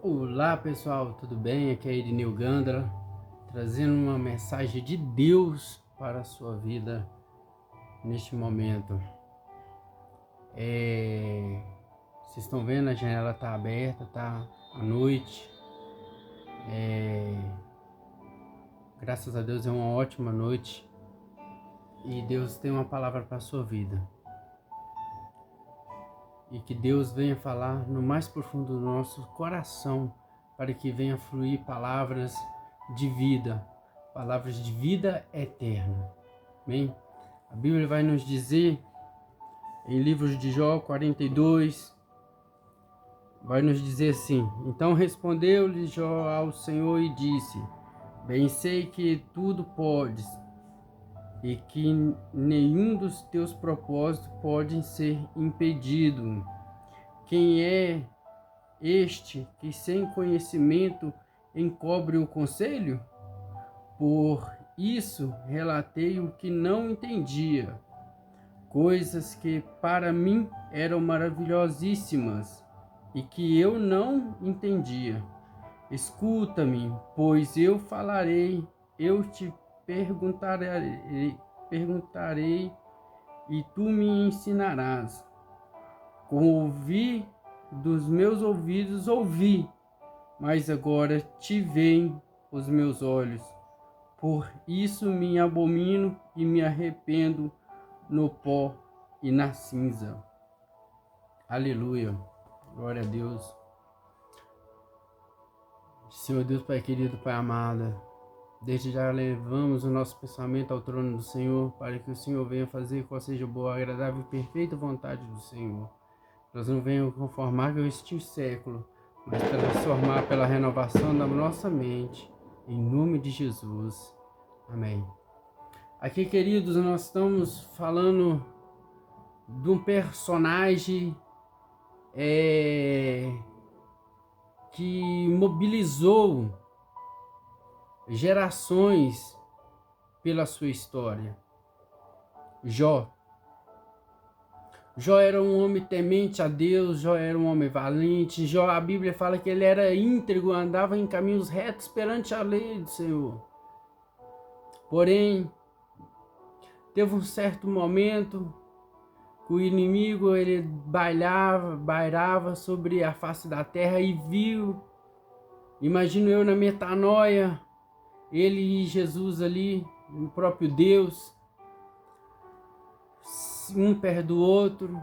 Olá pessoal, tudo bem? Aqui é Irineu Gandra, trazendo uma mensagem de Deus para a sua vida neste momento. Vocês estão vendo, a janela está aberta, tá à noite. Graças a Deus é uma ótima noite e Deus tem uma palavra para a sua vida. E que Deus venha falar no mais profundo do nosso coração, para que venha fluir palavras de vida eterna. Amém? A Bíblia vai nos dizer, em livros de Jó 42, vai nos dizer assim: então respondeu-lhe Jó ao Senhor e disse: bem sei que tudo podes, e que nenhum dos teus propósitos pode ser impedido. Quem é este que sem conhecimento encobre o conselho? Por isso relatei o que não entendia, coisas que para mim eram maravilhosíssimas e que eu não entendia. Escuta-me, pois eu falarei, eu te perguntarei e tu me ensinarás. Com ouvir dos meus ouvidos ouvi, mas agora te veem os meus olhos. Por isso me abomino e me arrependo no pó e na cinza. Aleluia. Glória a Deus. Senhor Deus, Pai querido, Pai amado, desde já levamos o nosso pensamento ao trono do Senhor, para que o Senhor venha fazer qual seja boa, agradável e perfeita vontade do Senhor. Nós não venhamos conformar com este século, mas transformar pela renovação da nossa mente, em nome de Jesus. Amém. Aqui, queridos, nós estamos falando de um personagem que mobilizou gerações pela sua história. Jó. Jó era um homem temente a Deus, Jó era um homem valente, Jó, a Bíblia fala que ele era íntegro, andava em caminhos retos perante a lei do Senhor. Porém, teve um certo momento que o inimigo ele bairava sobre a face da terra e viu, imagino eu na metanoia, ele e Jesus ali, o próprio Deus, um perto do outro,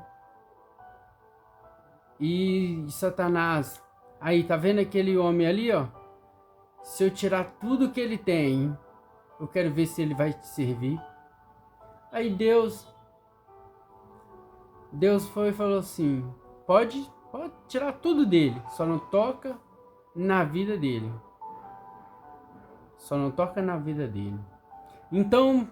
e Satanás, aí tá vendo aquele homem ali, ó? Se eu tirar tudo que ele tem, eu quero ver se ele vai te servir. Aí Deus foi e falou assim: pode tirar tudo dele, só não toca na vida dele. Só não toca na vida dele. Então,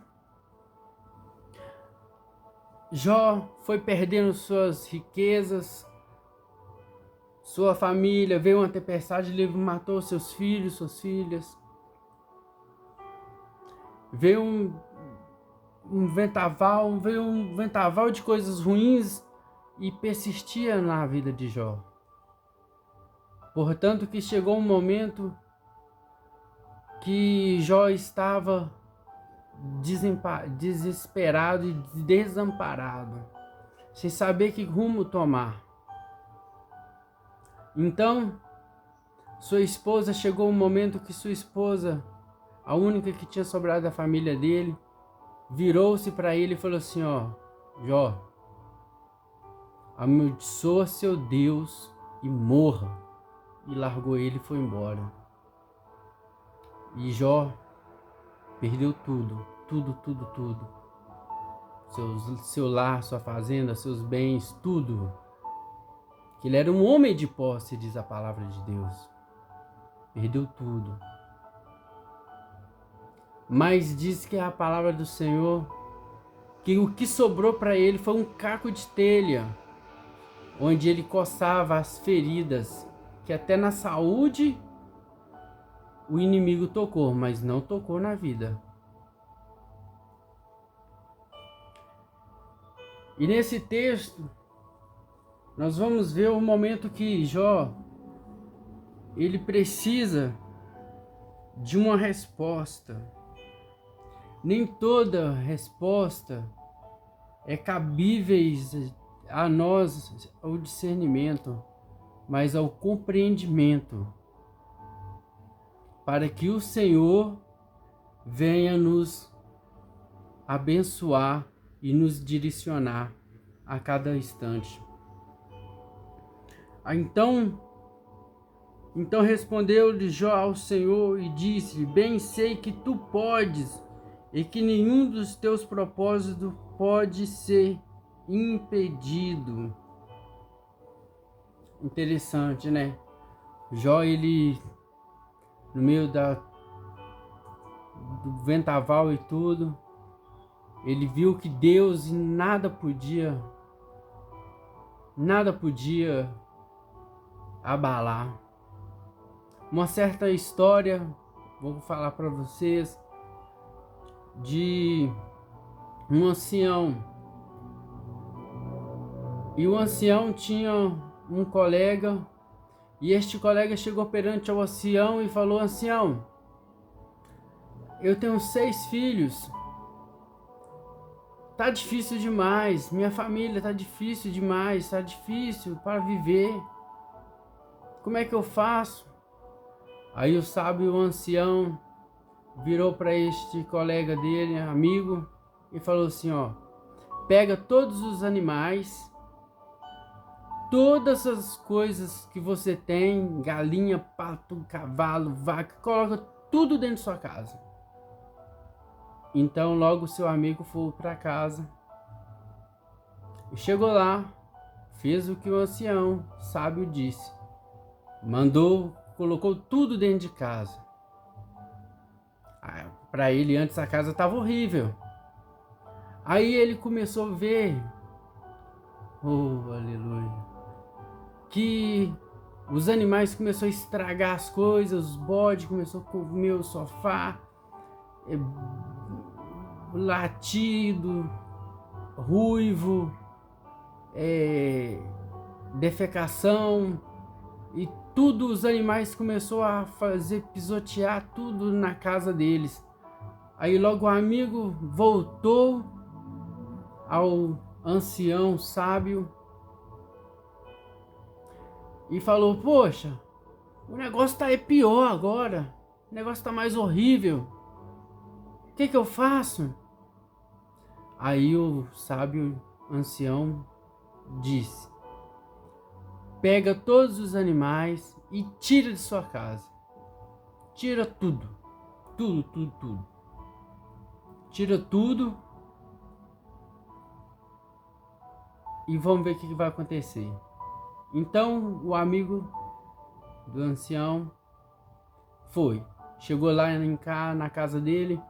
Jó foi perdendo suas riquezas, sua família, veio uma tempestade, ele matou seus filhos, suas filhas. Veio um vendaval de coisas ruins e persistia na vida de Jó. Portanto, que chegou um momento que Jó estava desesperado e desamparado, sem saber que rumo tomar. Então, chegou um momento que sua esposa, a única que tinha sobrado da família dele, virou-se para ele e falou assim: ó, Jó, amaldiçoa seu Deus e morra. E largou ele e foi embora. E Jó perdeu tudo. Seu lar, sua fazenda, seus bens, tudo. Que ele era um homem de posse, diz a palavra de Deus. Perdeu tudo. Mas diz que a palavra do Senhor, que o que sobrou para ele foi um caco de telha, onde ele coçava as feridas, que até na saúde o inimigo tocou, mas não tocou na vida. E nesse texto, nós vamos ver o momento que Jó, ele precisa de uma resposta. Nem toda resposta é cabíveis a nós ao discernimento, mas ao compreendimento, para que o Senhor venha nos abençoar e nos direcionar a cada instante. Então respondeu-lhe Jó ao Senhor e disse: bem sei que tu podes e que nenhum dos teus propósitos pode ser impedido. Interessante, né? Jó, ele no meio do vendaval e tudo, ele viu que Deus nada podia abalar. Uma certa história, vou falar para vocês, de um ancião. E o ancião tinha um colega, e este colega chegou perante ao ancião e falou: ancião, eu tenho 6 filhos, tá difícil demais, minha família tá difícil demais, tá difícil para viver, como é que eu faço? Aí o sábio ancião virou para este colega dele, amigo, e falou assim: ó, pega todos os animais, todas as coisas que você tem, galinha, pato, cavalo, vaca, coloca tudo dentro de sua casa. Então logo seu amigo foi para casa e chegou lá, fez o que o ancião sábio disse, colocou tudo dentro de casa. Para ele antes a casa estava horrível. Aí ele começou a ver, oh aleluia, que os animais começaram a estragar as coisas, os bodes começaram a comer o sofá, latido, ruivo, defecação, e tudo, os animais começaram a fazer pisotear tudo na casa deles. Aí logo o amigo voltou ao ancião sábio e falou: poxa, o negócio tá pior agora, o negócio tá mais horrível, o que eu faço? Aí o sábio ancião disse: pega todos os animais e tira de sua casa, tira tudo, tira tudo, e vamos ver o que vai acontecer. Então o amigo do ancião chegou lá na casa dele,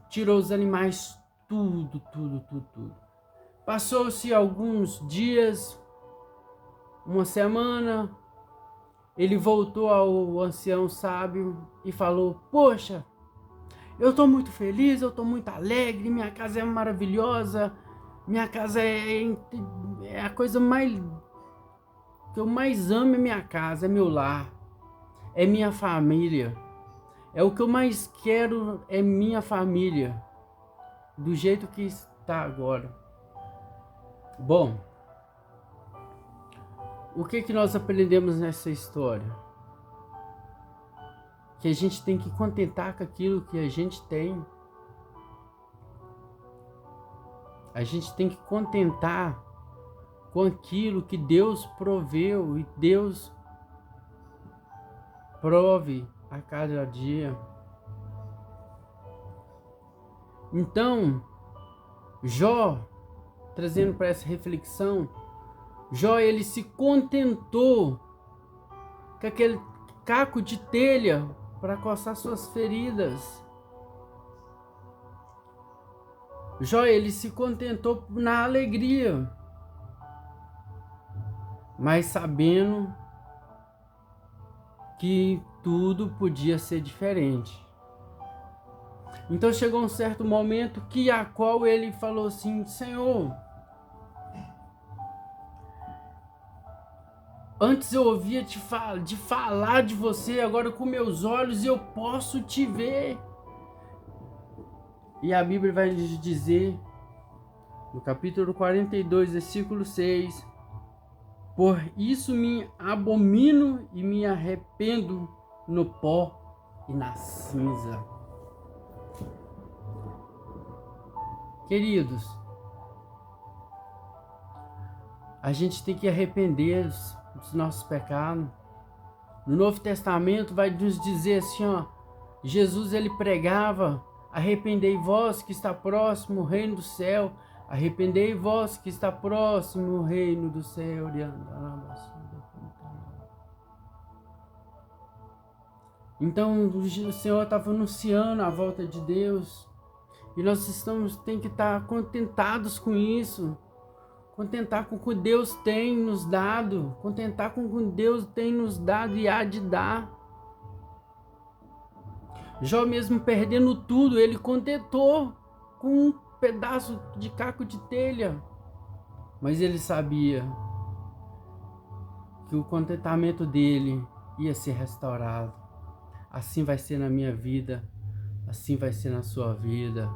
tirou os animais, tudo. Passou-se alguns dias, uma semana, ele voltou ao ancião sábio e falou: poxa, eu estou muito feliz, eu estou muito alegre, minha casa é maravilhosa, minha casa é a coisa que eu mais amo, é minha casa, é meu lar, é minha família, é o que eu mais quero, é minha família, do jeito que está agora. Bom, o que nós aprendemos nessa história? Que a gente tem que contentar com aquilo que a gente tem. A gente tem que contentar com aquilo que Deus proveu e Deus prove a cada dia. Então, Jó, trazendo para essa reflexão, Jó, ele se contentou com aquele caco de telha para coçar suas feridas. Jó, ele se contentou na alegria, mas sabendo que tudo podia ser diferente. Então chegou um certo momento a qual ele falou assim: Senhor, Antes eu ouvia de falar de você, agora com meus olhos eu posso te ver. E a Bíblia vai nos dizer, no capítulo 42, versículo 6, por isso me abomino e me arrependo no pó e na cinza. Queridos, a gente tem que arrepender dos nossos pecados. No Novo Testamento vai nos dizer assim, ó, Jesus ele pregava: arrependei vós que está próximo o reino do céu, arrependei vós que está próximo o reino do céu. Então o Senhor estava anunciando a volta de Deus, e nós tem que estar contentados com isso. Contentar com o que Deus tem nos dado. Contentar com o que Deus tem nos dado e há de dar. Jó, mesmo perdendo tudo, ele contentou com um pedaço de caco de telha. Mas ele sabia que o contentamento dele ia ser restaurado. Assim vai ser na minha vida. Assim vai ser na sua vida.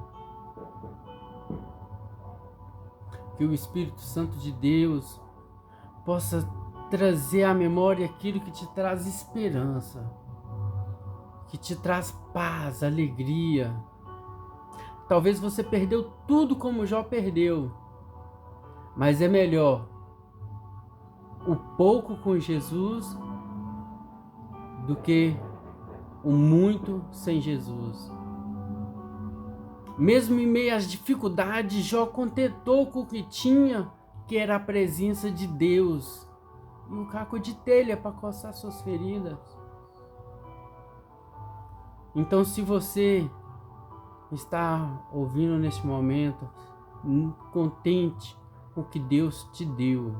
Que o Espírito Santo de Deus possa trazer à memória aquilo que te traz esperança, que te traz paz, alegria. Talvez você perdeu tudo como Jó perdeu, mas é melhor o pouco com Jesus do que o muito sem Jesus. Mesmo em meio às dificuldades, Jó contentou com o que tinha, que era a presença de Deus, e um caco de telha para coçar suas feridas. Então, se você está ouvindo neste momento, contente com o que Deus te deu.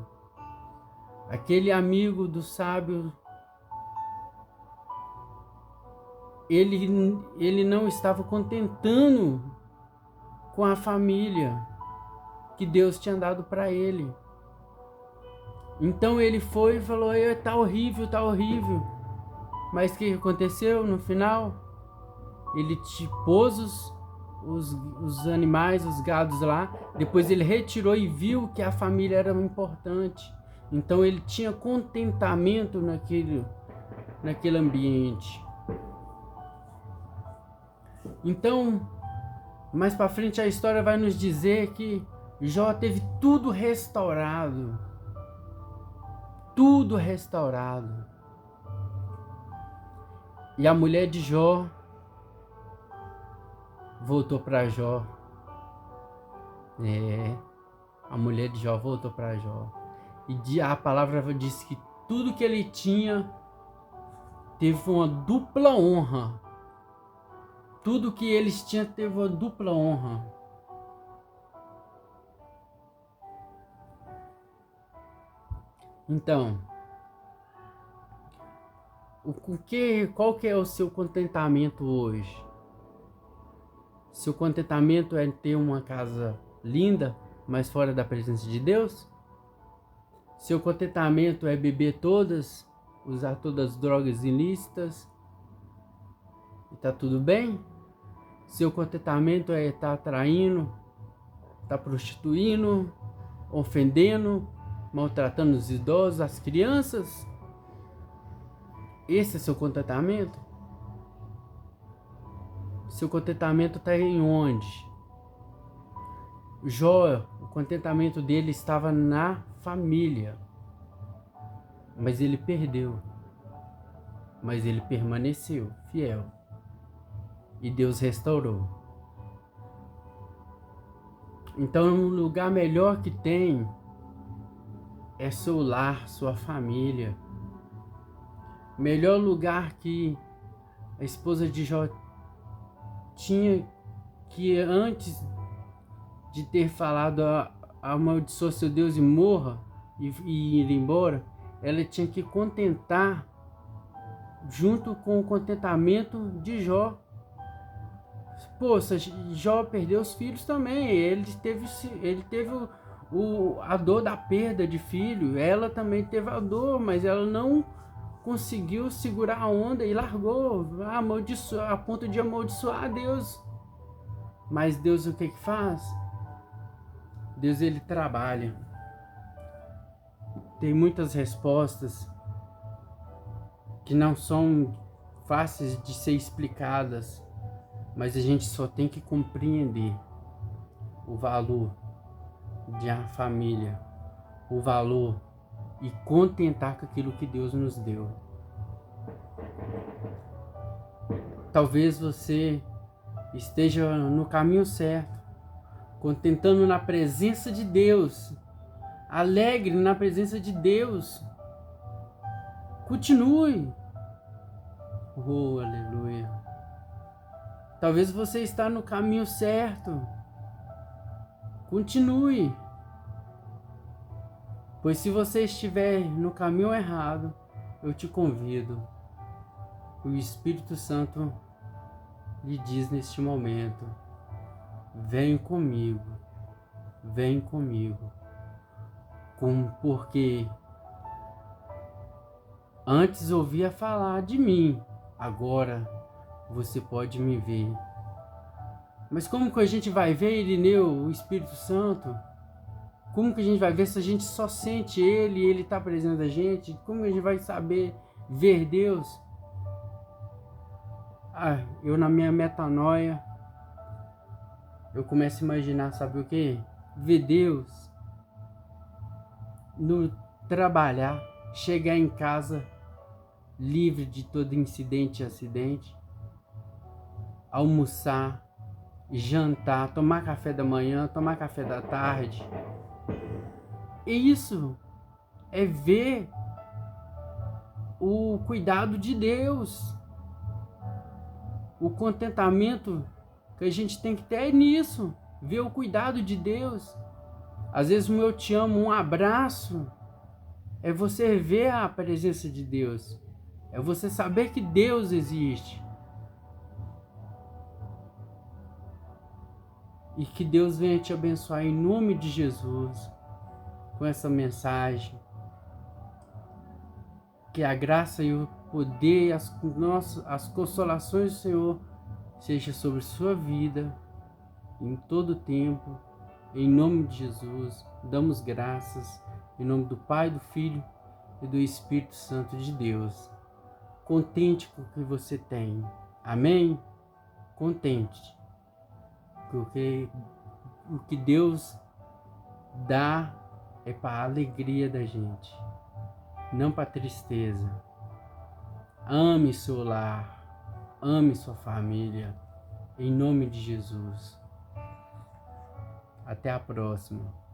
Aquele amigo do sábio, ele não estava contentando com a família que Deus tinha dado para ele. Então ele foi e falou: tá horrível, tá horrível. Mas o que aconteceu no final? Ele pôs os animais, os gados lá. Depois ele retirou e viu que a família era importante. Então ele tinha contentamento naquele ambiente. Então, mais para frente a história vai nos dizer que Jó teve tudo restaurado. Tudo restaurado. E a mulher de Jó voltou para Jó. A mulher de Jó voltou para Jó. E a palavra diz que tudo que ele tinha teve uma dupla honra. Tudo que eles tinham teve uma dupla honra. Então, qual que é o seu contentamento hoje? Seu contentamento é ter uma casa linda, mas fora da presença de Deus? Seu contentamento é beber todas, usar todas as drogas ilícitas e tá tudo bem? Seu contentamento é estar traindo, estar prostituindo, ofendendo, maltratando os idosos, as crianças? Esse é seu contentamento? Seu contentamento está em onde? Jó, o contentamento dele estava na família, mas ele perdeu, mas ele permaneceu fiel e Deus restaurou. Então, um lugar melhor que tem é seu lar, sua família. Melhor lugar que a esposa de Jó tinha, que antes de ter falado amaldiçoa seu Deus e morra e ir embora, ela tinha que contentar junto com o contentamento de Jó. Poxa, Jó perdeu os filhos também, ele teve A dor da perda de filho, ela também teve a dor, mas ela não conseguiu segurar a onda e largou, a ponto de amaldiçoar Deus. Mas Deus o que faz? Deus, ele trabalha. Tem muitas respostas que não são fáceis de ser explicadas, mas a gente só tem que compreender o valor de a família, o valor e contentar com aquilo que Deus nos deu. Talvez você esteja no caminho certo, contentando na presença de Deus, alegre na presença de Deus. Continue. Oh, aleluia. Talvez você está no caminho certo. Continue. Pois se você estiver no caminho errado, eu te convido. O Espírito Santo lhe diz neste momento: vem comigo. Vem comigo. Porque antes ouvia falar de mim, agora você pode me ver. Mas como que a gente vai ver, Irineu, o Espírito Santo? Como que a gente vai ver se a gente só sente Ele e Ele está presente a gente? Como que a gente vai saber ver Deus? Eu na minha metanoia, eu começo a imaginar, sabe o quê? Ver Deus no trabalhar, chegar em casa livre de todo incidente e acidente, almoçar, jantar, tomar café da manhã, tomar café da tarde. E isso é ver o cuidado de Deus, o contentamento que a gente tem que ter nisso, ver o cuidado de Deus. Às vezes um eu te amo, um abraço, é você ver a presença de Deus, é você saber que Deus existe. E que Deus venha te abençoar em nome de Jesus com essa mensagem. Que a graça e o poder, as consolações do Senhor seja sobre sua vida em todo o tempo. Em nome de Jesus, damos graças em nome do Pai, do Filho e do Espírito Santo de Deus. Contente com o que você tem. Amém? Contente. Porque o que Deus dá é para a alegria da gente, não para a tristeza. Ame seu lar, ame sua família, em nome de Jesus. Até a próxima.